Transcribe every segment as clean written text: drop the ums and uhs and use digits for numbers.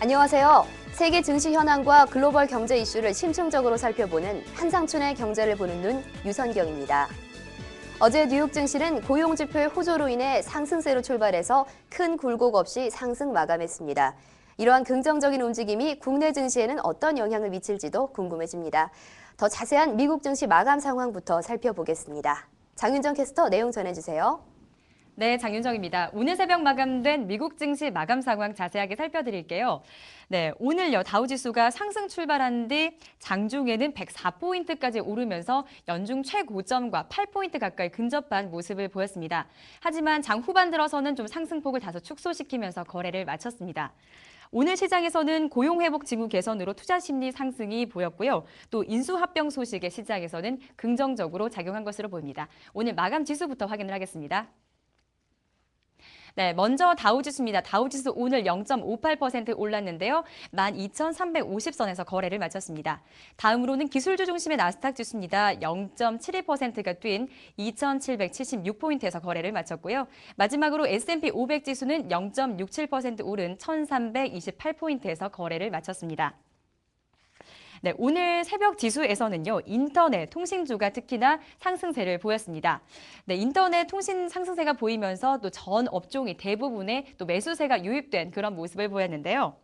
안녕하세요. 세계 증시 현황과 글로벌 경제 이슈를 심층적으로 살펴보는 한상춘의 경제를 보는 눈 유선경입니다. 어제 뉴욕 증시는 고용 지표의 호조로 인해 상승세로 출발해서 큰 굴곡 없이 상승 마감했습니다. 이러한 긍정적인 움직임이 국내 증시에는 어떤 영향을 미칠지도 궁금해집니다. 더 자세한 미국 증시 마감 상황부터 살펴보겠습니다. 장윤정 캐스터 내용 전해주세요. 네, 장윤정입니다. 오늘 새벽 마감된 미국 증시 마감 상황 자세하게 살펴드릴게요. 네, 오늘요 다우지수가 상승 출발한 뒤 장중에는 104포인트까지 오르면서 연중 최고점과 8포인트 가까이 근접한 모습을 보였습니다. 하지만 장 후반 들어서는 좀 상승폭을 다소 축소시키면서 거래를 마쳤습니다. 오늘 시장에서는 고용회복 징후 개선으로 투자 심리 상승이 보였고요. 또 인수합병 소식에 시장에서는 긍정적으로 작용한 것으로 보입니다. 오늘 마감 지수부터 확인을 하겠습니다. 네, 먼저 다우지수입니다. 다우지수 오늘 0.58% 올랐는데요. 12,350선에서 거래를 마쳤습니다. 다음으로는 기술주 중심의 나스닥 지수입니다. 0.72%가 뛴 2,776포인트에서 거래를 마쳤고요. 마지막으로 S&P 500 지수는 0.67% 오른 1,328포인트에서 거래를 마쳤습니다. 네, 오늘 새벽 지수에서는요, 인터넷, 통신주가 특히나 상승세를 보였습니다. 네, 인터넷, 통신 상승세가 보이면서 또 전 업종이 대부분의 또 매수세가 유입된 그런 모습을 보였는데요.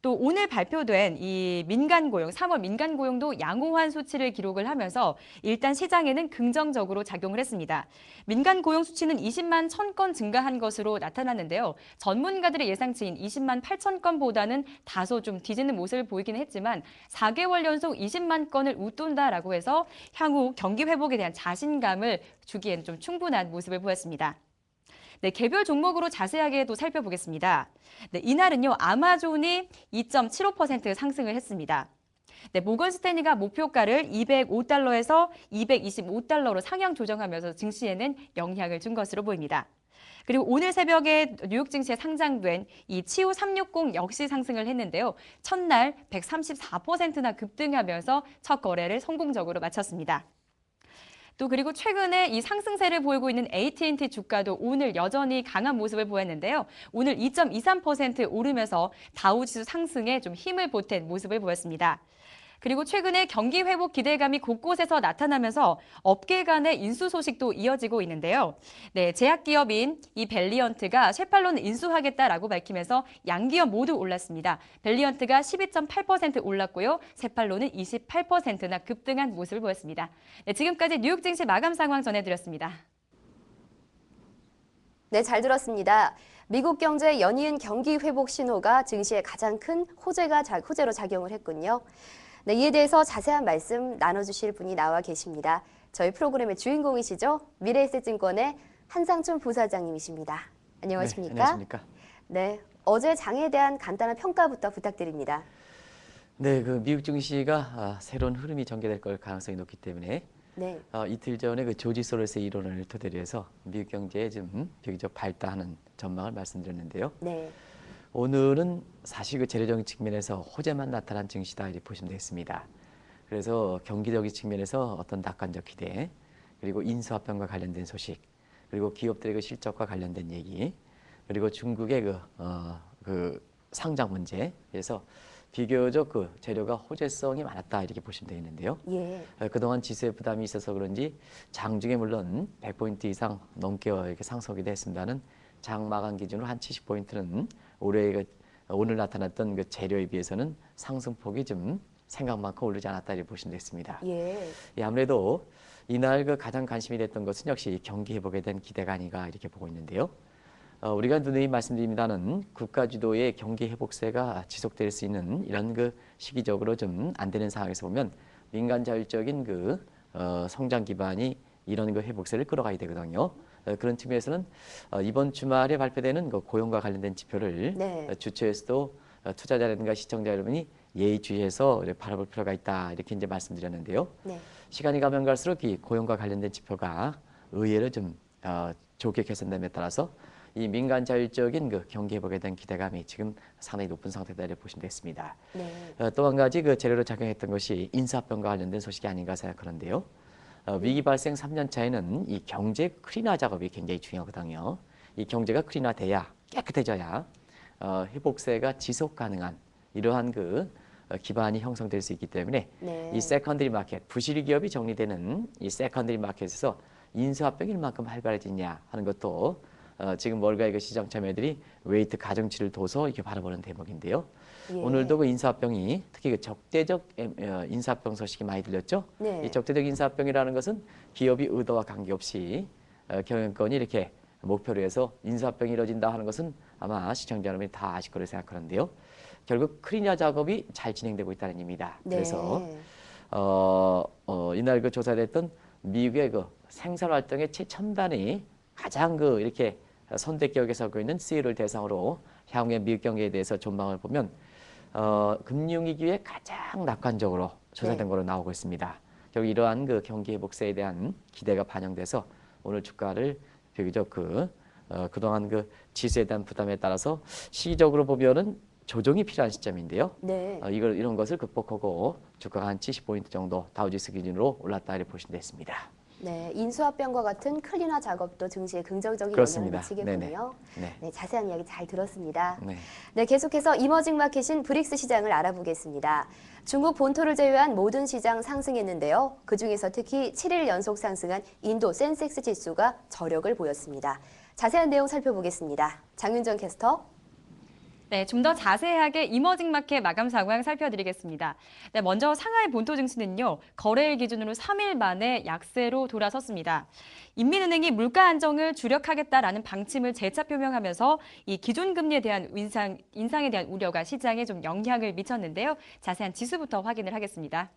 또 오늘 발표된 이 민간 고용, 3월 민간 고용도 양호한 수치를 기록을 하면서 일단 시장에는 긍정적으로 작용을 했습니다. 민간 고용 수치는 20만 1,000건 증가한 것으로 나타났는데요. 전문가들의 예상치인 20만 8천 건보다는 다소 좀 뒤지는 모습을 보이긴 했지만 4개월 연속 20만 건을 웃돈다라고 해서 향후 경기 회복에 대한 자신감을 주기엔 좀 충분한 모습을 보였습니다. 네, 개별 종목으로 자세하게 또 살펴보겠습니다. 네, 이날은요, 아마존이 2.75% 상승을 했습니다. 네, 모건 스탠리가 목표가를 205달러에서 225달러로 상향 조정하면서 증시에는 영향을 준 것으로 보입니다. 그리고 오늘 새벽에 뉴욕 증시에 상장된 이 치우 360 역시 상승을 했는데요. 첫날 134%나 급등하면서 첫 거래를 성공적으로 마쳤습니다. 또 그리고 최근에 이 상승세를 보이고 있는 AT&T 주가도 오늘 여전히 강한 모습을 보였는데요. 오늘 2.23% 오르면서 다우지수 상승에 좀 힘을 보탠 모습을 보였습니다. 그리고 최근에 경기 회복 기대감이 곳곳에서 나타나면서 업계 간의 인수 소식도 이어지고 있는데요. 네, 제약기업인 이 밸리언트가 셰팔론을 인수하겠다라고 밝히면서 양기업 모두 올랐습니다. 밸리언트가 12.8% 올랐고요. 셰팔론은 28%나 급등한 모습을 보였습니다. 네, 지금까지 뉴욕 증시 마감 상황 전해드렸습니다. 네, 잘 들었습니다. 미국 경제 연이은 경기 회복 신호가 증시에 가장 큰 호재로 작용을 했군요. 네, 이에 대해서 자세한 말씀 나눠주실 분이 나와 계십니다. 저희 프로그램의 주인공이시죠? 미래에셋증권의 한상춘 부사장님이십니다. 안녕하십니까? 네, 안녕하십니까? 네, 어제 장에 대한 간단한 평가부터 부탁드립니다. 네, 그 미국 증시가 새로운 흐름이 전개될 걸 가능성이 높기 때문에 네. 이틀 전에 그 조지 소로스의 이론을 토대로 해서 미국 경제에 좀 비교적 밝다하는 전망을 말씀드렸는데요. 네. 오늘은 사실 그 재료적인 측면에서 호재만 나타난 증시다 이렇게 보시면 되겠습니다. 그래서 경기적인 측면에서 어떤 낙관적 기대, 그리고 인수합병과 관련된 소식, 그리고 기업들의 그 실적과 관련된 얘기, 그리고 중국의 그 상장 문제, 그래서 비교적 그 재료가 호재성이 많았다 이렇게 보시면 되겠는데요. 예. 그동안 지수의 부담이 있어서 그런지 장중에 물론 100포인트 이상 넘게 이렇게 상승이 됐습니다는 장 마감 기준으로 한 70포인트는 올해 오늘 나타났던 그 재료에 비해서는 상승폭이 좀 생각만큼 오르지 않았다 이렇게 보시면 되겠습니다. 예. 아무래도 이날 그 가장 관심이 됐던 것은 역시 경기 회복에 대한 기대가 아닌가 이렇게 보고 있는데요. 우리가 누누이 말씀드립니다는 국가 주도의 경기 회복세가 지속될 수 있는 이런 그 시기적으로 좀 안 되는 상황에서 보면 민간 자율적인 그 성장 기반이 이런 그 회복세를 끌어가야 되거든요. 그런 측면에서는 이번 주말에 발표되는 그 고용과 관련된 지표를 네. 주초에서도 투자자라든가 시청자 여러분이 예의주시해서 바라볼 필요가 있다 이렇게 이제 말씀드렸는데요. 네. 시간이 가면 갈수록 이 고용과 관련된 지표가 의외로 좀 좋게 개선됨에 따라서 이 민간 자율적인 그 경기 회복에 대한 기대감이 지금 상당히 높은 상태다 이렇게 보시면 되겠습니다. 네. 또 한 가지 그 재료로 작용했던 것이 인수합병과 관련된 소식이 아닌가 생각하는데요. 위기 발생 3년 차에는 이 경제 클린화 작업이 굉장히 중요하거든요. 이 경제가 클린화 돼야 깨끗해져야 회복세가 지속 가능한 이러한 기반이 형성될 수 있기 때문에 네. 이 세컨더리 마켓, 부실 기업이 정리되는 이 세컨더리 마켓에서 인수합병이 얼만큼 활발해지냐 하는 것도 지금 월가의 시장 참여들이 웨이트 가중치를 둬서 이렇게 바라보는 대목인데요. 예. 오늘도 인수합병이 특히 적대적 인수합병 소식이 많이 들렸죠. 네. 이 적대적 인수합병이라는 것은 기업이 의도와 관계없이 경영권이 이렇게 목표로 해서 인수합병이 이루어진다 하는 것은 아마 시청자 여러분이 다 아실 거로 생각하는데요. 결국 클리어 작업이 잘 진행되고 있다는 의미입니다. 네. 그래서 이날 조사됐던 미국의 생산 활동의 최첨단이 가장 이렇게 선대격에서 하고 있는 CEO를 대상으로 향후의 미국 경제에 대해서 전망을 보면 금융위기에 가장 낙관적으로 조사된 네. 거로 나오고 있습니다. 결국 이러한 경기 회복세에 대한 기대가 반영돼서 오늘 주가를 비교적 그동안 지수에 대한 부담에 따라서 시기적으로 보면은 조정이 필요한 시점인데요. 네. 이런 것을 극복하고 주가가 한 70포인트 정도 다우지수 기준으로 올랐다 이렇게 보시면 되겠습니다. 네, 인수합병과 같은 클리너 작업도 증시에 긍정적인 그렇습니다. 영향을 미치겠군요. 네. 네, 자세한 이야기 잘 들었습니다. 네. 네, 계속해서 이머징 마켓인 브릭스 시장을 알아보겠습니다. 중국 본토를 제외한 모든 시장 상승했는데요. 그중에서 특히 7일 연속 상승한 인도 센섹스 지수가 저력을 보였습니다. 자세한 내용 살펴보겠습니다. 장윤정 캐스터. 네, 좀 더 자세하게 이머징 마켓 마감 상황 살펴드리겠습니다. 네, 먼저 상하이 본토 증시는요, 거래일 기준으로 3일 만에 약세로 돌아섰습니다. 인민은행이 물가 안정을 주력하겠다라는 방침을 재차 표명하면서 이 기존금리에 대한 인상에 대한 우려가 시장에 좀 영향을 미쳤는데요. 자세한 지수부터 확인을 하겠습니다.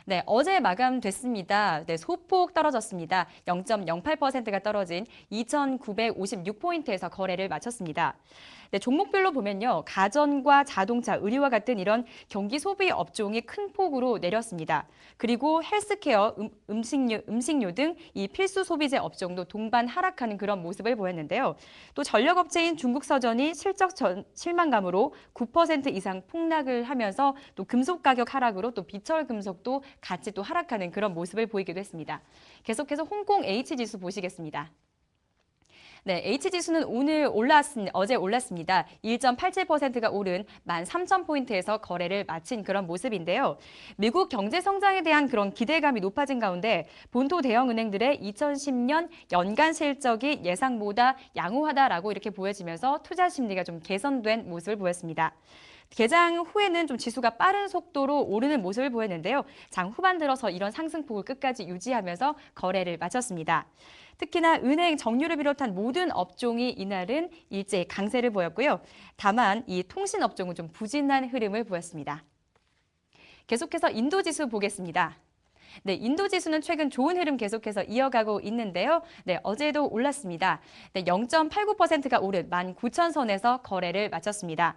네, 어제 마감됐습니다. 네, 소폭 떨어졌습니다. 0.08%가 떨어진 2,956포인트에서 거래를 마쳤습니다. 네, 종목별로 보면요. 가전과 자동차, 의류와 같은 이런 경기 소비 업종이 큰 폭으로 내렸습니다. 그리고 헬스케어, 음식료 등 이 필수 소비재 업종도 동반 하락하는 그런 모습을 보였는데요. 또 전력업체인 중국서전이 실적 실망감으로 9% 이상 폭락을 하면서 또 금속 가격 하락으로 또 비철 금속도 같이 또 하락하는 그런 모습을 보이기도 했습니다. 계속해서 홍콩 H지수 보시겠습니다. 네, H지수는 어제 올랐습니다. 1.87%가 오른 13,000포인트에서 거래를 마친 그런 모습인데요. 미국 경제 성장에 대한 그런 기대감이 높아진 가운데 본토 대형은행들의 2010년 연간 실적이 예상보다 양호하다라고 이렇게 보여지면서 투자 심리가 좀 개선된 모습을 보였습니다. 개장 후에는 좀 지수가 빠른 속도로 오르는 모습을 보였는데요. 장 후반 들어서 이런 상승폭을 끝까지 유지하면서 거래를 마쳤습니다. 특히나 은행, 정유를 비롯한 모든 업종이 이날은 일제히 강세를 보였고요. 다만 이 통신 업종은 좀 부진한 흐름을 보였습니다. 계속해서 인도 지수 보겠습니다. 네, 인도 지수는 최근 좋은 흐름 계속해서 이어가고 있는데요. 네, 어제도 올랐습니다. 네, 0.89%가 오른 19,000선에서 거래를 마쳤습니다.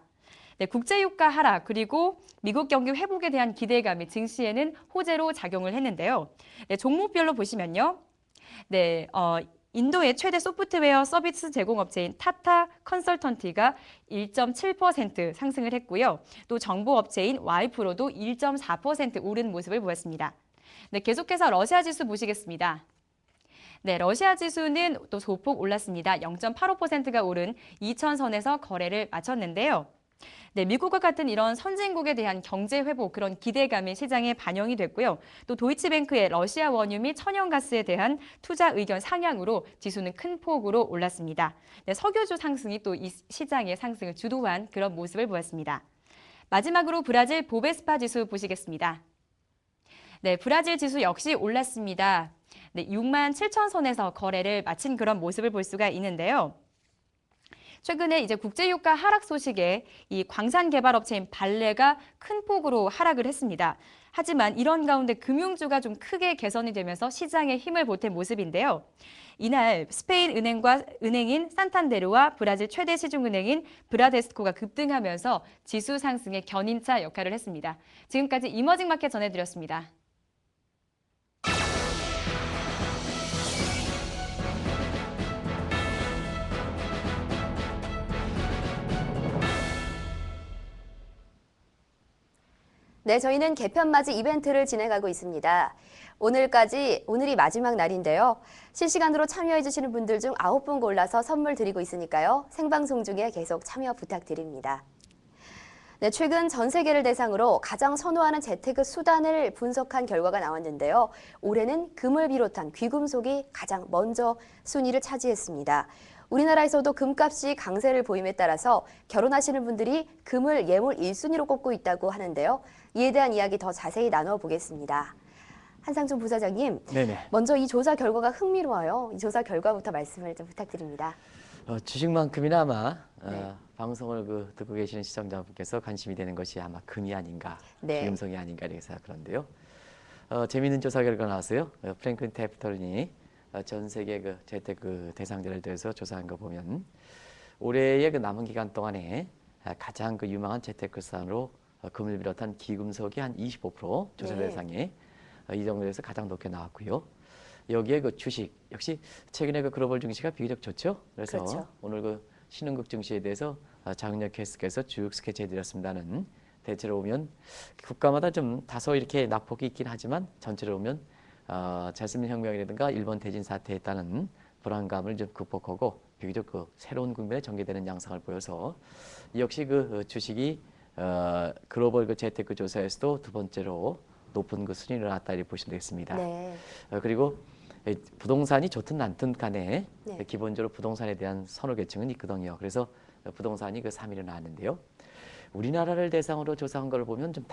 네, 국제유가 하락 그리고 미국 경기 회복에 대한 기대감이 증시에는 호재로 작용을 했는데요. 네, 종목별로 보시면요. 네, 인도의 최대 소프트웨어 서비스 제공업체인 타타 컨설턴티가 1.7% 상승을 했고요. 또 정보업체인 와이프로도 1.4% 오른 모습을 보였습니다. 네, 계속해서 러시아 지수 보시겠습니다. 네, 러시아 지수는 또 소폭 올랐습니다. 0.85%가 오른 2,000선에서 거래를 마쳤는데요. 네, 미국과 같은 이런 선진국에 대한 경제 회복 그런 기대감이 시장에 반영이 됐고요. 또 도이치뱅크의 러시아 원유 및 천연가스에 대한 투자 의견 상향으로 지수는 큰 폭으로 올랐습니다. 네, 석유주 상승이 또 이 시장의 상승을 주도한 그런 모습을 보였습니다. 마지막으로 브라질 보베스파 지수 보시겠습니다. 네, 브라질 지수 역시 올랐습니다. 네, 67,000선에서 거래를 마친 그런 모습을 볼 수가 있는데요. 최근에 이제 국제유가 하락 소식에 이 광산 개발 업체인 발레가 큰 폭으로 하락을 했습니다. 하지만 이런 가운데 금융주가 좀 크게 개선이 되면서 시장에 힘을 보탠 모습인데요. 이날 스페인 은행인 산탄데르와 브라질 최대 시중은행인 브라데스코가 급등하면서 지수 상승의 견인차 역할을 했습니다. 지금까지 이머징 마켓 전해드렸습니다. 네, 저희는 개편맞이 이벤트를 진행하고 있습니다. 오늘이 마지막 날인데요. 실시간으로 참여해주시는 분들 중 9분 골라서 선물 드리고 있으니까요. 생방송 중에 계속 참여 부탁드립니다. 네, 최근 전 세계를 대상으로 가장 선호하는 재테크 수단을 분석한 결과가 나왔는데요. 올해는 금을 비롯한 귀금속이 가장 먼저 순위를 차지했습니다. 우리나라에서도 금값이 강세를 보임에 따라서 결혼하시는 분들이 금을 예물 1순위로 꼽고 있다고 하는데요. 이에 대한 이야기 더 자세히 나눠보겠습니다. 한상준 부사장님, 네네. 먼저 이 조사 결과가 흥미로워요. 이 조사 결과부터 말씀을 좀 부탁드립니다. 주식만큼이나 아마 네. 방송을 듣고 계시는 시청자분께서 관심이 되는 것이 아마 금이 아닌가, 네. 기금속이 아닌가 이렇게 생각하는데요. 재미있는 조사 결과 나왔어요. 프랭클린 테프턴이 전 세계 재테크 대상자를 대해서 조사한 거 보면 올해의 남은 기간 동안에 가장 유망한 재테크 수단으로 금을 비롯한 기금속이 한 25% 조사 네. 대상에 이 정도에서 가장 높게 나왔고요. 여기에 주식 역시 최근에 글로벌 증시가 비교적 좋죠. 그래서 그렇죠. 오늘 신흥국 증시에 대해서 장윤혁 캐스터께서 쭉 스케치해 드렸습니다는 대체로 보면 국가마다 좀 다소 이렇게 낙폭이 있긴 하지만 전체로 보면 자스민 혁명이라든가 일본 대진 사태에 따른 불안감을 좀 극복하고 비교적 새로운 국면에 전개되는 양상을 보여서 역시 주식이 글로벌 재테크 조사에서도 두 번째로 높은 순위를 나왔다 이렇게 보시면 되겠습니다. 네. 그리고 부동산이 좋든 않든 간에 네. 기본적으로 부동산에 대한 선호 계층은 있거든요. 그래서 부동산이 3위로 나왔는데요. 우리나라를 대상으로 조사한 걸 보면 좀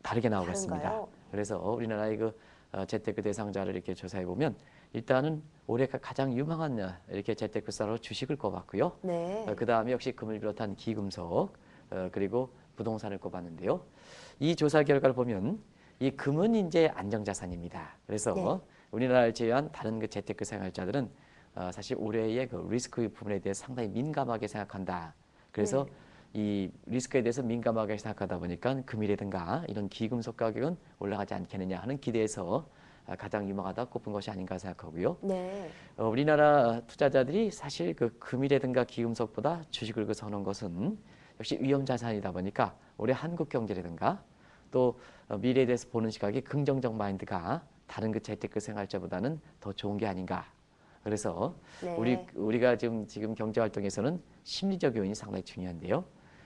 다르게 나오겠습니다. 다른가요? 그래서 우리나라의 재테크 대상자를 이렇게 조사해 보면 일단은 올해 가장 유망한 이렇게 재테크 수단으로 주식을 꼽았고요. 네. 그 다음에 역시 금을 비롯한 기금속 그리고 부동산을 꼽았는데요. 이 조사 결과를 보면 이 금은 이제 안정자산입니다. 그래서 네. 우리나라를 제외한 다른 재테크 생활자들은 사실 올해의 리스크 부분에 대해 상당히 민감하게 생각한다. 그래서 이 리스크에 대해서 민감하게 생각하다 보니까 금이라든가 이런 기금속 가격은 올라가지 않겠느냐 하는 기대에서 가장 유망하다 꼽은 것이 아닌가 생각하고요. 네. 우리나라 투자자들이 사실 금이라든가 기금속보다 주식을 선호한 것은 역시 위험 자산이다 보니까 올해 한국 경제라든가 또 미래에 대해서 보는 시각이 긍정적 마인드가 다른 재테크 생활자보다는 더 좋은 게 아닌가. 그래서 네. 우리가 지금 경제 활동에서는 심리적 요인이 상당히 중요한데요.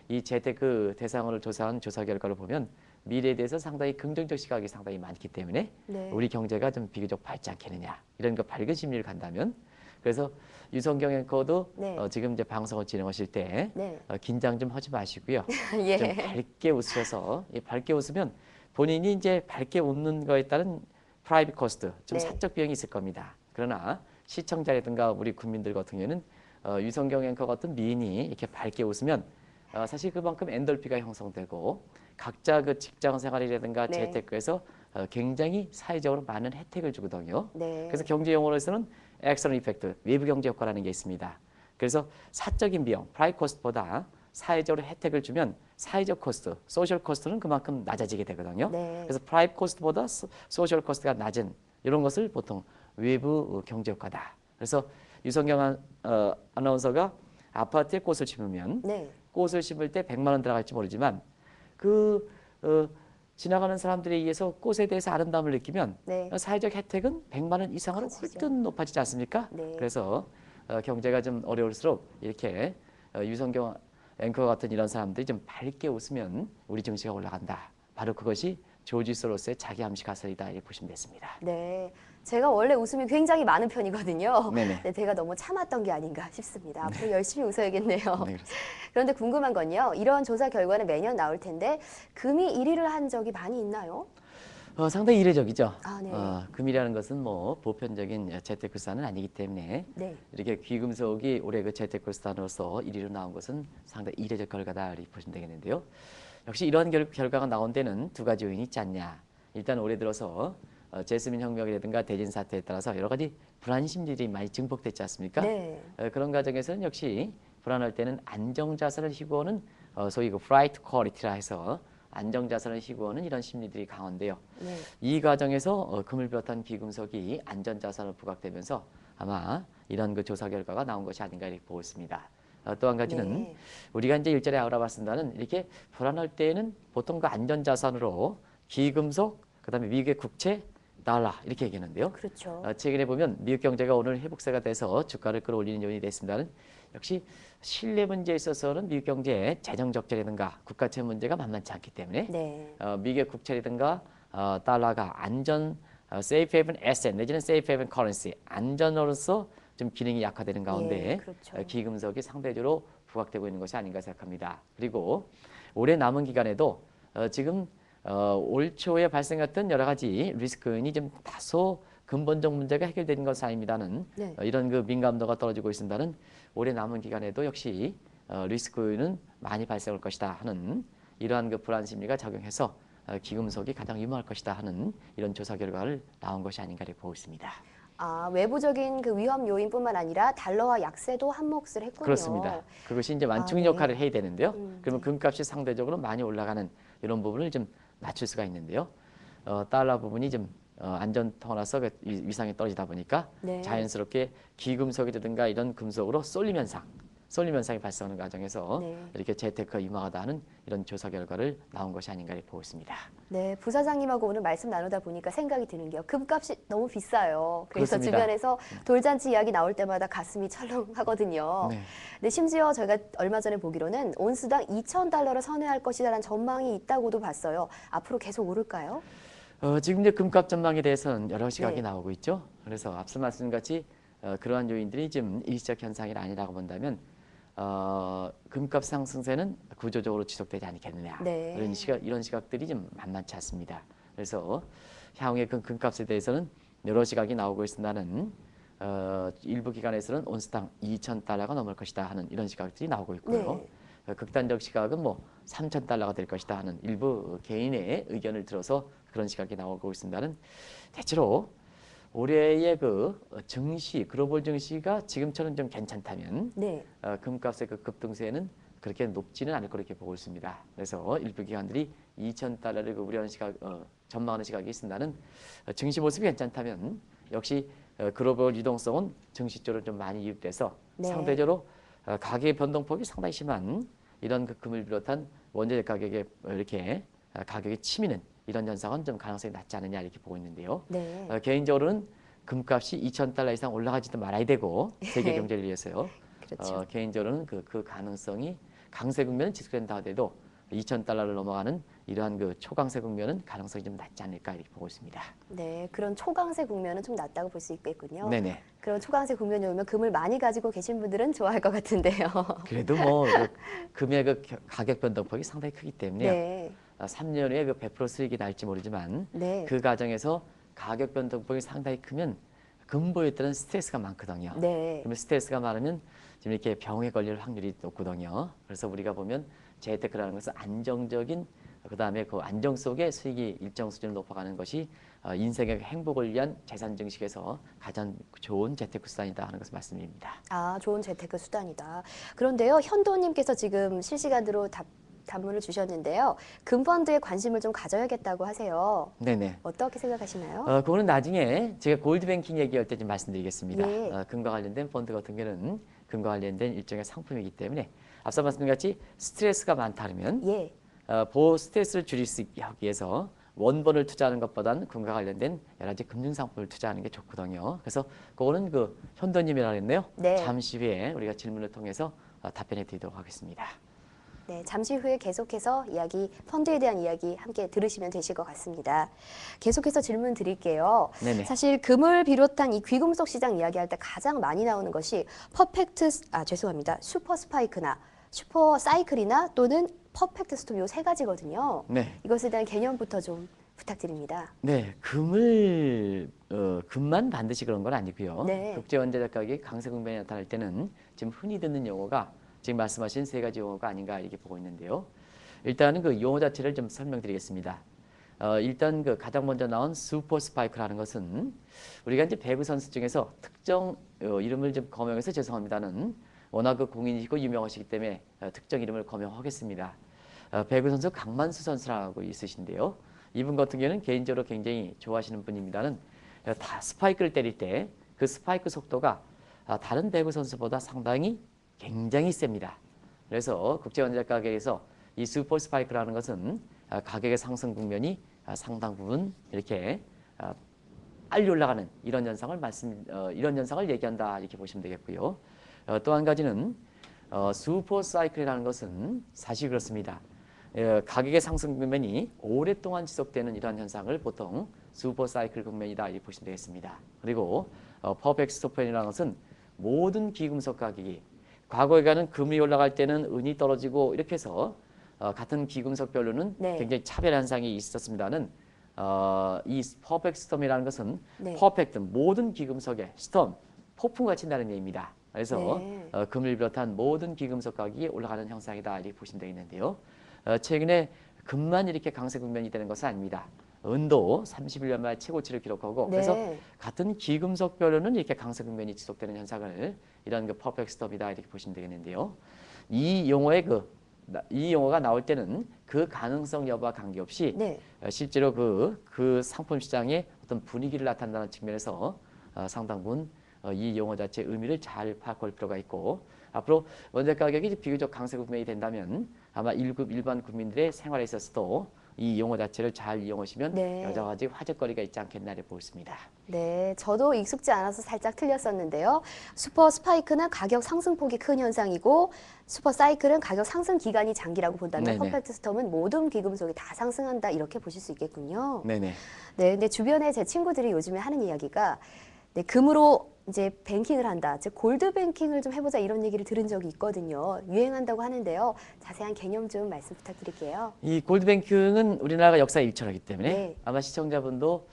이 재테크 대상을 조사한 조사 결과를 보면 미래에 대해서 상당히 긍정적 시각이 상당히 많기 때문에 네. 우리 경제가 좀 비교적 밝지 않겠느냐 이런 밝은 심리를 간다면 그래서 유성경 앵커도 네. 지금 이제 방송을 진행하실 때 네. 긴장 좀 하지 마시고요. 예. 좀 밝게 웃으셔서 밝게 웃으면 본인이 이제 밝게 웃는 거에 따른 프라이빗 코스트, 좀 네. 사적 비용이 있을 겁니다. 그러나 시청자라든가 우리 국민들 같은 경우에는 유성경 앵커 같은 미인이 이렇게 밝게 웃으면 사실 그만큼 엔돌피가 형성되고 각자 직장 생활이라든가 네. 재테크에서 굉장히 사회적으로 많은 혜택을 주거든요. 네. 그래서 경제 용어로서는 엑스터널 이펙트, 외부 경제 효과라는 게 있습니다. 그래서 사적인 비용, 프라이빗 코스트보다 사회적으로 혜택을 주면 사회적 코스트, 소셜 코스트는 그만큼 낮아지게 되거든요. 네. 그래서 프라이빗 코스트보다 소셜 코스트가 낮은 이런 것을 보통 외부 경제 효과다. 그래서 유성경 아나운서가 아파트에 꽃을 심으면 네. 꽃을 심을 때 100만 원 들어갈지 모르지만 지나가는 사람들에 의해서 꽃에 대해서 아름다움을 느끼면 네. 사회적 혜택은 100만 원 이상으로 커지죠. 훨씬 높아지지 않습니까? 네. 그래서 경제가 좀 어려울수록 이렇게 유성경 앵커 같은 이런 사람들이 좀 밝게 웃으면 우리 증시가 올라간다. 바로 그것이 조지 소로스의 자기 암시 가설이다 이렇게 보시면 됐습니다. 네. 제가 원래 웃음이 굉장히 많은 편이거든요. 네네. 네, 제가 너무 참았던 게 아닌가 싶습니다. 앞으로 열심히 웃어야겠네요. 네, 그렇습니다. 그런데 궁금한 건요. 이런 조사 결과는 매년 나올 텐데 금이 1위를 한 적이 많이 있나요? 상당히 이례적이죠. 아, 네. 금이라는 것은 보편적인 재테크 수단은 아니기 때문에 네. 이렇게 귀금속이 올해 재테크 수단으로서 1위로 나온 것은 상당히 이례적 결과다 이렇게 보시면 되겠는데요. 역시 이러한 결과가 나온 데는 두 가지 요인이 있지 않냐. 일단 올해 들어서 제스민 혁명이라든가 대진 사태에 따라서 여러 가지 불안 심리들이 많이 증폭됐지 않습니까? 네. 그런 과정에서는 역시 불안할 때는 안정자산을 희구하는 소위 flight quality라 해서 안정자산을 희구하는 이런 심리들이 강한데요. 네. 이 과정에서 금을 비롯한 귀금속이 안전자산으로 부각되면서 아마 이런 조사 결과가 나온 것이 아닌가 이렇게 보고 있습니다. 또 한 가지는 네. 우리가 이제 일전에 알아봤습니다는 이렇게 불안할 때에는 보통 그 안전자산으로 기금속, 그다음에 미국의 국채, 달러 이렇게 얘기하는데요. 그렇죠. 최근에 보면 미국 경제가 오늘 회복세가 돼서 주가를 끌어올리는 요인이 됐습니다는 역시 신뢰 문제에 있어서는 미국 경제의 재정 적자라든가 국가채 문제가 만만치 않기 때문에 네. 미국의 국채라든가 달러가 안전 safe haven asset 내지는 safe haven currency 안전으로서 좀 기능이 약화되는 가운데 예, 그렇죠. 기금속이 상대적으로 부각되고 있는 것이 아닌가 생각합니다. 그리고 올해 남은 기간에도 지금 올 초에 발생했던 여러 가지 리스크인이 좀 다소 근본적 문제가 해결되는 것은 아닙니다는 네. 이런 그 민감도가 떨어지고 있습니다는 올해 남은 기간에도 역시 리스크는 많이 발생할 것이다 하는 이러한 그 불안 심리가 작용해서 기금속이 가장 위험할 것이다 하는 이런 조사 결과를 나온 것이 아닌가 이렇게 보고 있습니다. 아, 외부적인 그 위험 요인뿐만 아니라 달러와 약세도 한몫을 했군요. 그렇습니다. 그것이 이제 완충 네. 역할을 해야 되는데요. 그러면 네. 금값이 상대적으로 많이 올라가는 이런 부분을 좀 낮출 수가 있는데요. 달러 부분이 좀 안전 터나서 위상이 떨어지다 보니까 네. 자연스럽게 기금속이라든가 이런 금속으로 쏠림 현상이 발생하는 과정에서 네. 이렇게 재테크가 유망하다 하는 이런 조사 결과를 나온 것이 아닌가 보고 있습니다. 네, 부사장님하고 오늘 말씀 나누다 보니까 생각이 드는 게요. 금값이 너무 비싸요. 그래서 그렇습니다. 주변에서 돌잔치 이야기 나올 때마다 가슴이 철렁하거든요. 네. 근데 심지어 저희가 얼마 전에 보기로는 온스당 2,000달러를 선회할 것이라는 전망이 있다고도 봤어요. 앞으로 계속 오를까요? 지금 이제 금값 전망에 대해서는 여러 시각이 네. 나오고 있죠. 그래서 앞서 말씀같이 그러한 요인들이 지금 일시적 현상이 아니라고 본다면 금값 상승세는 구조적으로 지속되지 않겠느냐 네. 이런 시각들이 좀 만만치 않습니다. 그래서 향후의 금값에 대해서는 여러 시각이 나오고 있으나는 일부 기관에서는 온스당 2,000달러가 넘을 것이다 하는 이런 시각들이 나오고 있고요. 네. 극단적 시각은 뭐 3,000달러가 될 것이다 하는 일부 개인의 의견을 들어서 그런 시각이 나오고 있습니다는 대체로 올해의 그 증시, 글로벌 증시가 지금처럼 좀 괜찮다면 네. 금값의 그 급등세는 그렇게 높지는 않을 거로 이렇게 보고 있습니다. 그래서 일부 기관들이 2,000달러를 우려하는 시각, 전망하는 시각이 있습니다는 증시 모습이 괜찮다면 역시 글로벌 유동성은 증시 쪽으로 좀 많이 유입돼서 네. 상대적으로 가격의 변동폭이 상당히 심한 이런 그 금을 비롯한 원재료 가격에 이렇게 가격이 치미는 이런 현상은 좀 가능성이 낮지 않느냐 이렇게 보고 있는데요. 네. 개인적으로는 금값이 2,000달러 이상 올라가지도 말아야 되고 세계 경제를 위해서요. 그렇죠. 개인적으로는 그 가능성이 강세 국면은 지속된다 하더라도 2,000달러를 넘어가는 이러한 그 초강세 국면은 가능성이 좀 낮지 않을까 이렇게 보고 있습니다. 네, 그런 초강세 국면은 좀 낮다고 볼 수 있겠군요. 네네. 그런 초강세 국면이 오면 금을 많이 가지고 계신 분들은 좋아할 것 같은데요. 그래도 뭐 금의 그 가격 변동폭이 상당히 크기 때문에요. 네. 3년에 그 100% 수익이 날지 모르지만 네. 그 과정에서 가격 변동폭이 상당히 크면 금보에 따른 스트레스가 많거든요. 네. 그러면 스트레스가 많으면 지금 이렇게 병에 걸릴 확률이 높거든요. 그래서 우리가 보면 재테크라는 것은 안정적인 그다음에 그 안정 속에 수익이 일정 수준을 높아가는 것이 인생의 행복을 위한 재산 증식에서 가장 좋은 재테크 수단이다 하는 것을 말씀드립니다. 아, 좋은 재테크 수단이다. 그런데요, 현도님께서 지금 실시간으로 답문을 주셨는데요. 금펀드에 관심을 좀 가져야겠다고 하세요. 네네. 어떻게 생각하시나요? 그거는 나중에 제가 골드뱅킹 얘기할 때 좀 말씀드리겠습니다. 예. 금과 관련된 펀드 같은 경우는 금과 관련된 일종의 상품이기 때문에 앞서 말씀드린 같이 스트레스가 많다면 예. 보호 스트레스를 줄일 수 있게 하기 위해서 원본을 투자하는 것보다는 금과 관련된 여러 가지 금융 상품을 투자하는 게 좋거든요. 그래서 그거는 그 현도님이라 했네요. 네. 잠시 후에 우리가 질문을 통해서 답변해 드리도록 하겠습니다. 네, 잠시 후에 계속해서 펀드에 대한 이야기 함께 들으시면 되실 것 같습니다. 계속해서 질문 드릴게요. 네네. 사실 금을 비롯한 이 귀금속 시장 이야기할 때 가장 많이 나오는 것이 슈퍼 스파이크나 슈퍼 사이클이나 또는 퍼펙트 스톰 요 세 가지거든요. 네. 이것에 대한 개념부터 좀 부탁드립니다. 네, 금만 반드시 그런 건 아니고요. 네. 국제 원자재 가격이 강세 국면에 나타날 때는 지금 흔히 듣는 용어가 지금 말씀하신 세 가지 용어가 아닌가 이렇게 보고 있는데요. 일단은 그 용어 자체를 좀 설명드리겠습니다. 일단 그 가장 먼저 나온 슈퍼 스파이크라는 것은 우리가 이제 배구 선수 중에서 특정 이름을 좀 거명해서 죄송합니다는 워낙 그 공인이시고 유명하시기 때문에 특정 이름을 거명하겠습니다. 배구 선수 강만수 선수라고 있으신데요. 이분 같은 경우는 개인적으로 굉장히 좋아하시는 분입니다는 다 스파이크를 때릴 때 그 스파이크 속도가 다른 배구 선수보다 상당히 굉장히 셉니다. 그래서 국제원자력 가격에서 이 슈퍼 스파이크라는 것은 가격의 상승 국면이 상당 부분 이렇게 빨리 올라가는 이런 현상을 이런 현상을 얘기한다 이렇게 보시면 되겠고요. 또 한 가지는 슈퍼 사이클이라는 것은 사실 그렇습니다. 가격의 상승 국면이 오랫동안 지속되는 이러한 현상을 보통 슈퍼 사이클 국면이다 이렇게 보시면 되겠습니다. 그리고 퍼펙트 스토펜이라는 것은 모든 기금속 가격이 과거에는 금이 올라갈 때는 은이 떨어지고 이렇게 해서 같은 기금속별로는 네. 굉장히 차별 현상이 있었습니다는 이 퍼펙트 스톰이라는 것은 네. 퍼펙트 모든 기금속의 스톰 폭풍같이 나는 얘기입니다. 그래서 네. 금을 비롯한 모든 기금속 가격이 올라가는 현상이다 이렇게 보시면 되겠는데요. 최근에 금만 이렇게 강세 국면이 되는 것은 아닙니다. 은도 31년 만에 최고치를 기록하고 네. 그래서 같은 기금속별로는 이렇게 강세 국면이 지속되는 현상을 이런 그 퍼펙트 스톰이다 이렇게 보시면 되겠는데요. 이 용어가 나올 때는 그 가능성 여부와 관계없이 네. 실제로 그 상품 시장의 어떤 분위기를 나타낸다는 측면에서 상당 부분 이 용어 자체의 의미를 잘 파악할 필요가 있고 앞으로 원자력 가격이 비교적 강세 국면이 된다면 아마 일반 국민들의 생활에 있어서도 이 용어 자체를 잘 이용하시면 네. 여러 가지 화제거리가 있지 않겠나 보고 있습니다. 네, 저도 익숙지 않아서 살짝 틀렸었는데요. 슈퍼 스파이크는 가격 상승폭이 큰 현상이고 슈퍼 사이클은 가격 상승 기간이 장기라고 본다면 네네. 퍼펙트 스톰은 모든 기금속이 다 상승한다 이렇게 보실 수 있겠군요. 네네. 네, 근데 주변에 제 친구들이 요즘에 하는 이야기가 네, 금으로 이제 뱅킹을 한다, 즉 골드 뱅킹을 좀 해보자 이런 얘기를 들은 적이 있거든요. 유행한다고 하는데요. 자세한 개념 좀 말씀 부탁드릴게요. 이 골드뱅킹은 우리나라가 역사에 일천하기 때문에 네. 아마 시청자분도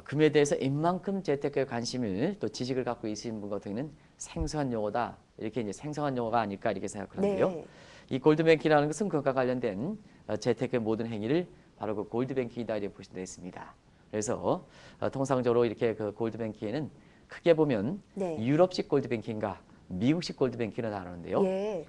금에 대해서 이만큼 재테크에 관심을 또 지식을 갖고 있으신 분 같은 경우는 생소한 용어다 이렇게 이제 생소한 용어가 아닐까 이렇게 생각하는데요. 네. 이 골드뱅킹이라는 것은 그것과 관련된 재테크의 모든 행위를 바로 그 골드뱅킹이다 이렇게 보시면 되겠습니다. 그래서 통상적으로 이렇게 그 골드뱅킹에는 크게 보면 네. 유럽식 골드뱅킹과 미국식 골드뱅킹을 나누는데요. 예.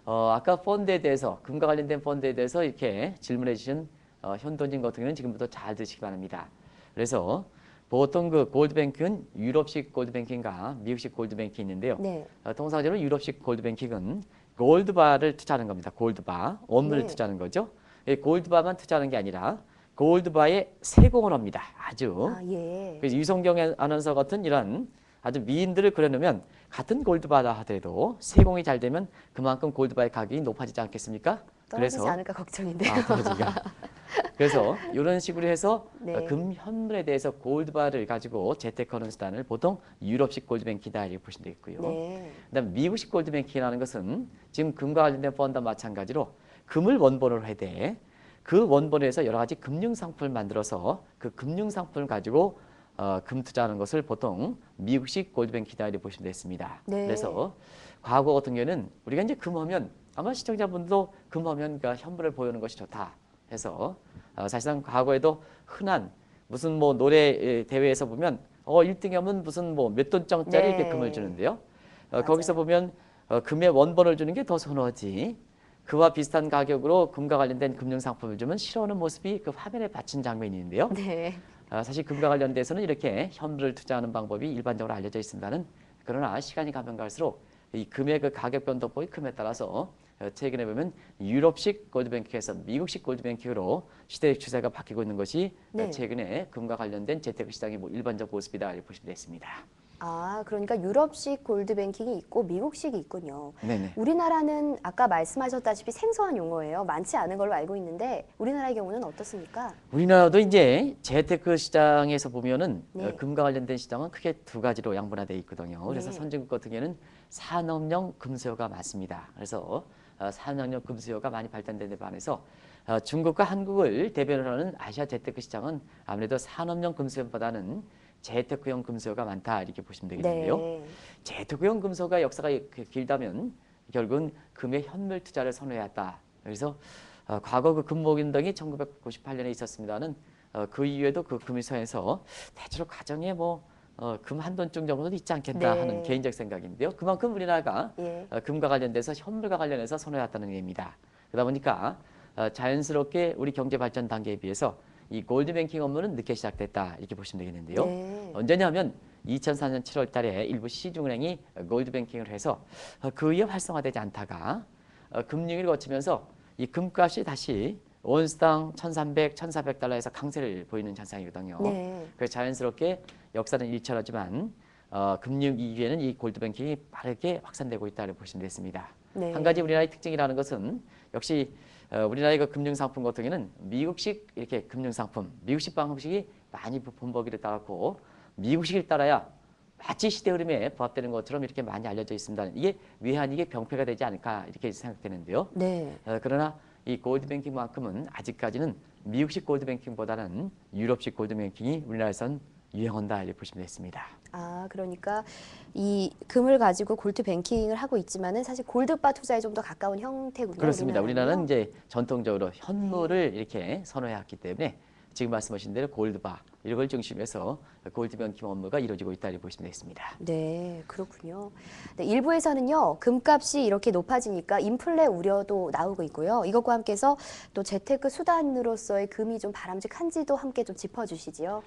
아까 펀드에 대해서 금과 관련된 펀드에 대해서 이렇게 질문해 주신 현도님 같은 경우는 지금부터 잘 듣시기 바랍니다. 그래서 보통 그 골드뱅킹은 유럽식 골드뱅킹과 미국식 골드뱅킹이 있는데요. 네. 통상적으로 유럽식 골드뱅킹은 골드바를 투자하는 겁니다. 골드바, 원물을 네. 투자하는 거죠. 이 골드바만 투자하는 게 아니라 골드바에 세공을 합니다. 아주. 아, 예. 그래서 유성경 아나운서 같은 이런 아주 미인들을 그려놓으면 같은 골드바다 하더라도 세공이 잘 되면 그만큼 골드바의 가격이 높아지지 않겠습니까? 떨어지지 않을까 걱정인데요. 떨어지가. 그래서 이런 식으로 해서 네. 금 현물에 대해서 골드바를 가지고 재테크하는 수단을 보통 유럽식 골드뱅킹이다 이렇게 보시면 되겠고요. 네. 그다음 미국식 골드뱅킹이라는 것은 지금 금과 관련된 펀드와 마찬가지로 금을 원본으로 해대 그 원본에서 여러 가지 금융 상품을 만들어서 그 금융 상품을 가지고 금 투자하는 것을 보통 미국식 골드뱅킹이다 이렇게 보시면 되겠습니다. 네. 그래서 과거 같은 경우에는 우리가 이제 금하면 아마 시청자분도 금하면 그러니까 현물을 보여주는 것이 좋다 해서 사실상 과거에도 흔한 무슨 뭐 노래 대회에서 보면 1등 하면 무슨 뭐 몇 돈짜리 네. 이렇게 금을 주는데요. 맞아요. 거기서 보면 금의 원본을 주는 게 더 선호하지. 그와 비슷한 가격으로 금과 관련된 금융상품을 주면 싫어하는 모습이 그 화면에 받친 장면이 있는데요. 네. 사실 금과 관련돼서는 이렇게 현물을 투자하는 방법이 일반적으로 알려져 있습니다는 그러나 시간이 가면 갈수록 이 금의 그 가격 변동폭이 큼에 따라서 최근에 보면 유럽식 골드뱅킹에서 미국식 골드뱅킹으로 시대의 추세가 바뀌고 있는 것이 네. 최근에 금과 관련된 재테크 시장의 뭐 일반적 모습이다 이렇게 보시면 되겠습니다. 아, 그러니까 유럽식 골드뱅킹이 있고 미국식이 있군요. 네네. 우리나라는 아까 말씀하셨다시피 생소한 용어예요. 많지 않은 걸로 알고 있는데 우리나라의 경우는 어떻습니까? 우리나라도 이제 재테크 시장에서 보면은 네. 금과 관련된 시장은 크게 두 가지로 양분화되어 있거든요. 그래서 네. 선진국 같은 경우에는 산업용 금수요가 많습니다. 그래서 산업용 금수요가 많이 발달된 데 반해서 중국과 한국을 대변을 하는 아시아 재테크 시장은 아무래도 산업용 금수요보다는 재테크용 금수요가 많다 이렇게 보시면 되겠는데요. 네. 재테크용 금수요가 역사가 길다면 결국은 금의 현물 투자를 선호해야 한다. 그래서 과거 그 금모금등이 1998년에 있었습니다는 그 이후에도 그 금수요에서 대체로 가정에 뭐 금 한 돈쯤 정도는 있지 않겠다 네. 하는 개인적 생각인데요. 그만큼 우리나라가 예. 금과 관련돼서 현물과 관련해서 선호해왔다는 의미입니다. 그러다 보니까 자연스럽게 우리 경제 발전 단계에 비해서 이 골드뱅킹 업무는 늦게 시작됐다 이렇게 보시면 되겠는데요. 네. 언제냐면 2004년 7월 달에 일부 시중은행이 골드뱅킹을 해서 그 이후 활성화되지 않다가 금융위기를 거치면서 이 금값이 다시 온스당 1,300, 1,400달러에서 강세를 보이는 현상이거든요. 네. 그래서 자연스럽게 역사는 일처하지만 금융위기 이후에는 이 골드뱅킹이 빠르게 확산되고 있다고 보시면 되겠습니다. 네. 한 가지 우리나라의 특징이라는 것은 역시 우리나라의 그 금융상품 같은 경우는 미국식 이렇게 금융상품, 미국식 방식이 많이 본보기를 따랐고 미국식을 따라야 마치 시대 흐름에 부합되는 것처럼 이렇게 많이 알려져 있습니다. 이게 외환 이게 병폐가 되지 않을까 이렇게 생각되는데요. 네. 그러나 이 골드뱅킹만큼은 아직까지는 미국식 골드뱅킹보다는 유럽식 골드뱅킹이 우리나라에선 유행한다 이렇게 보시면 되겠습니다. 아, 그러니까 이 금을 가지고 골드 뱅킹을 하고 있지만은 사실 골드바 투자에 좀 더 가까운 형태군요. 그렇습니다. 우리나라는 우리나라는요. 이제 전통적으로 현물을 이렇게 선호해왔기 때문에 지금 말씀하신 대로 골드바 이런 걸 중심해서 골드뱅킹 업무가 이루어지고 있다 이렇게 보시면 되겠습니다. 네, 그렇군요. 네, 일부에서는요, 금값이 이렇게 높아지니까 인플레 우려도 나오고 있고요. 이것과 함께해서 또 재테크 수단으로서의 금이 좀 바람직한지도 함께 좀 짚어주시지요.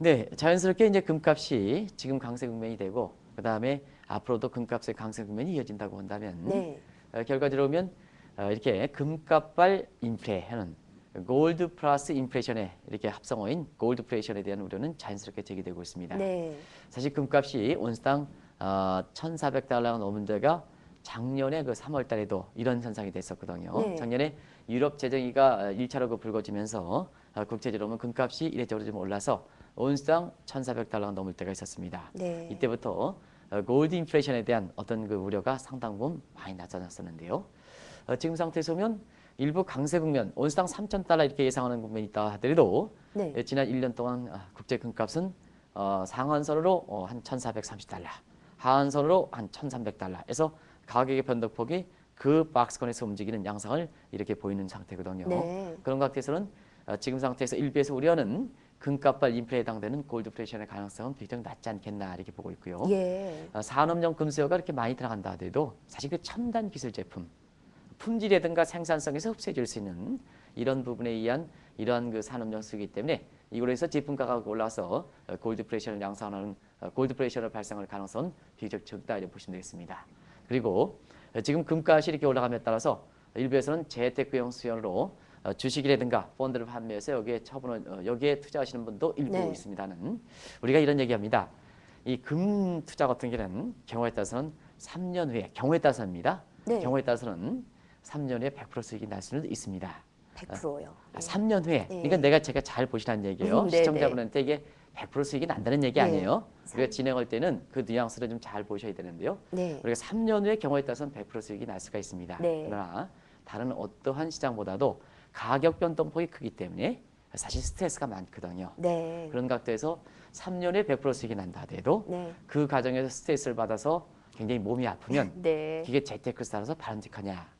네, 자연스럽게 이제 금값이 지금 강세 국면이 되고 그 다음에 앞으로도 금값의 강세 국면이 이어진다고 본다면 네, 결과적으로 보면 이렇게 금값발 인플레하는 골드 플러스 인플레이션의 이렇게 합성어인 골드플레이션에 대한 우려는 자연스럽게 제기되고 있습니다. 네, 사실 금값이 온스당 1,400달러가 넘은 데가 작년에 그 3월 달에도 이런 현상이 됐었거든요. 네. 작년에 유럽 재정위가 1차로 그 불거지면서 국제적으로 보면 금값이 이례적으로 좀 올라서 온스당 1,400달러가 넘을 때가 있었습니다. 네. 이때부터 골드 인플레이션에 대한 어떤 그 우려가 상당 부분 많이 나타났었는데요. 지금 상태에서 보면 일부 강세 국면, 온스당 3,000달러 이렇게 예상하는 국면이 있다 하더라도 네. 지난 1년 동안 국제 금값은 상한선으로 한 1,430달러, 하한선으로 한 1,300달러에서 가격의 변동폭이 그 박스권에서 움직이는 양상을 이렇게 보이는 상태거든요. 네. 그런 각도에서는 지금 상태에서 일부에서 우려는 금값발 인플레에 해당되는 골드플레이션의 가능성은 비교적 낮지 않겠나 이렇게 보고 있고요. 예. 산업용 금수요가 이렇게 많이 들어간다 하더라도 사실 그 첨단 기술 제품, 품질이라든가 생산성에서 흡수해줄 수 있는 이런 부분에 의한 이러한 그 산업용 수요이기 때문에 이걸로 해서 제품 가격이 올라서 골드플레이션을 양산하는 골드플레이션을 발생할 가능성은 비교적 적다 이렇게 보시면 되겠습니다. 그리고 지금 금값이 이렇게 올라감에 따라서 일부에서는 재테크용 수요로 주식이라든가 펀드를 판매해서 여기에 투자하시는 분도 일부 네. 있습니다는 우리가 이런 얘기합니다. 이 금 투자 같은 경우는 경우에 따라서는 3년 후에 경우에 따라서입니다. 네. 경우에 따라서는 3년 후에 100% 수익이 날 수는 있습니다. 100%요. 3년 후에. 네. 그러니까 제가 잘 보시라는 얘기예요. 네, 시청자분한테 이게 100% 수익이 난다는 얘기 네. 아니에요. 우리가 진행할 때는 그 뉘앙스를 좀 잘 보셔야 되는데요. 네. 우리가 3년 후에 경우에 따라서는 100% 수익이 날 수가 있습니다. 네. 그러나 다른 어떠한 시장보다도 가격 변동폭이 크기 때문에 사실 스트레스가 많거든요. 네. 그런 각도에서 3년 후에 100% 수익이 난다 하더라도 네. 그 과정에서 스트레스를 받아서 굉장히 몸이 아프면 네. 이게 재테크를 따라서 바람직하냐.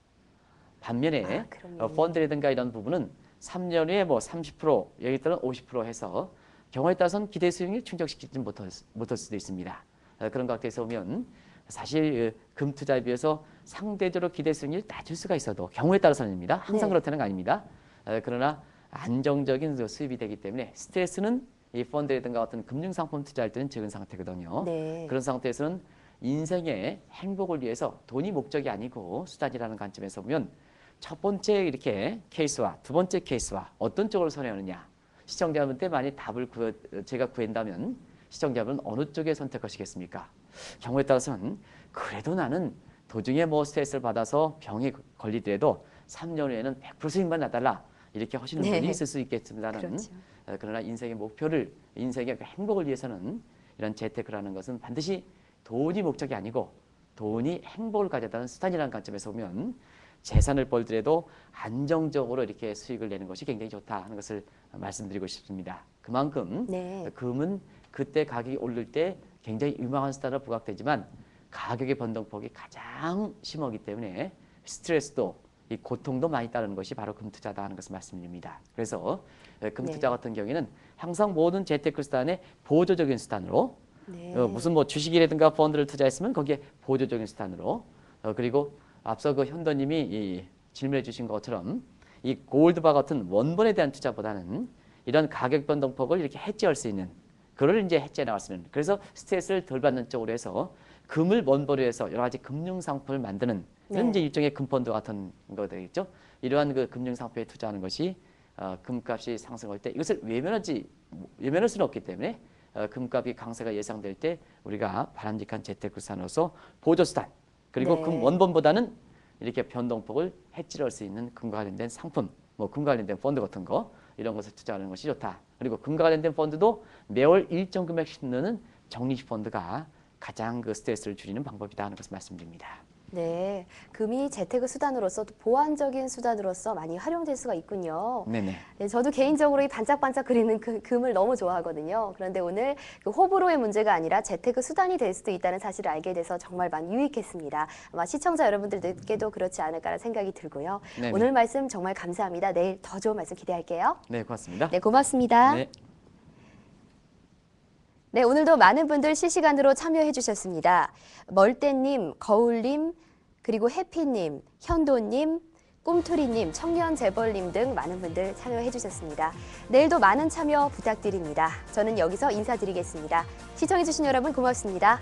반면에 그럼요. 펀드라든가 이런 부분은 3년 후에 뭐 30%, 여기 따른 50% 해서 경우에 따라서는 기대 수익률 충족시키지 못할 수도 있습니다. 그런 각도에서 보면 사실 금 투자에 비해서 상대적으로 기대 수익률이 낮을 수가 있어도 경우에 따라서는입니다. 항상 네. 그렇다는 거 아닙니다. 그러나 안정적인 수입이 되기 때문에 스트레스는 이 펀드라든가 어떤 금융상품 투자할 때는 적은 상태거든요. 네. 그런 상태에서는 인생의 행복을 위해서 돈이 목적이 아니고 수단이라는 관점에서 보면 첫 번째 이렇게 케이스와 두 번째 케이스와 어떤 쪽을 선호하느냐. 시청자분한테 만약 답을 제가 구한다면 시청자분은 어느 쪽에 선택하시겠습니까? 경우에 따라서는 그래도 나는 도중에 뭐 스트레스를 받아서 병에 걸리더라도 3년 후에는 100% 수익만 나달라 이렇게 하시는 네. 분이 있을 수 있겠습니다는 그렇죠. 그러나 인생의 목표를 인생의 행복을 위해서는 이런 재테크라는 것은 반드시 돈이 목적이 아니고 돈이 행복을 가져다는 수단이라는 관점에서 보면 재산을 벌더라도 안정적으로 이렇게 수익을 내는 것이 굉장히 좋다 하는 것을 말씀드리고 싶습니다. 그만큼 네. 금은 그때 가격이 오를 때 굉장히 유망한 수단으로 부각되지만 가격의 변동폭이 가장 심하기 때문에 스트레스도 이 고통도 많이 따르는 것이 바로 금투자다 하는 것을 말씀드립니다. 그래서 금투자 네. 같은 경우에는 항상 모든 재테크 수단의 보조적인 수단으로 네. 무슨 뭐 주식이라든가 펀드를 투자했으면 거기에 보조적인 수단으로 그리고 앞서 그 현도님이 질문해 주신 것처럼 이 골드바 같은 원본에 대한 투자보다는 이런 가격 변동폭을 이렇게 해지할 수 있는 그걸 이제 해지해 나갔으면 그래서 스트레스를 덜 받는 쪽으로 해서 금을 원보로 해서 여러 가지 금융 상품을 만드는 이런 네. 이제 일종의 금펀드 같은 거 되겠죠. 이러한 그 금융 상품에 투자하는 것이 금값이 상승할 때 이것을 외면할 수는 없기 때문에 금값이 강세가 예상될 때 우리가 바람직한 재테크수단으로서 보조수단 그리고 네. 금 원본보다는 이렇게 변동폭을 해지할 수 있는 금과 관련된 상품, 뭐 금과 관련된 펀드 같은 거 이런 것을 투자하는 것이 좋다. 그리고 금과 관련된 펀드도 매월 일정 금액씩 넣는 적립식 펀드가 가장 그 스트레스를 줄이는 방법이다 하는 것을 말씀드립니다. 네, 금이 재테크 수단으로서 또 보완적인 수단으로서 많이 활용될 수가 있군요. 네네. 네, 저도 개인적으로 이 반짝반짝거리는 금을 너무 좋아하거든요. 그런데 오늘 그 호불호의 문제가 아니라 재테크 수단이 될 수도 있다는 사실을 알게 돼서 정말 많이 유익했습니다. 아마 시청자 여러분들께도 그렇지 않을까라는 생각이 들고요. 네네. 오늘 말씀 정말 감사합니다. 내일 더 좋은 말씀 기대할게요. 네, 고맙습니다. 네, 고맙습니다. 네. 네, 오늘도 많은 분들 실시간으로 참여해 주셨습니다. 멀대님, 거울님, 그리고 해피님, 현도님, 꿈투리님, 청년재벌님 등 많은 분들 참여해 주셨습니다. 내일도 많은 참여 부탁드립니다. 저는 여기서 인사드리겠습니다. 시청해 주신 여러분 고맙습니다.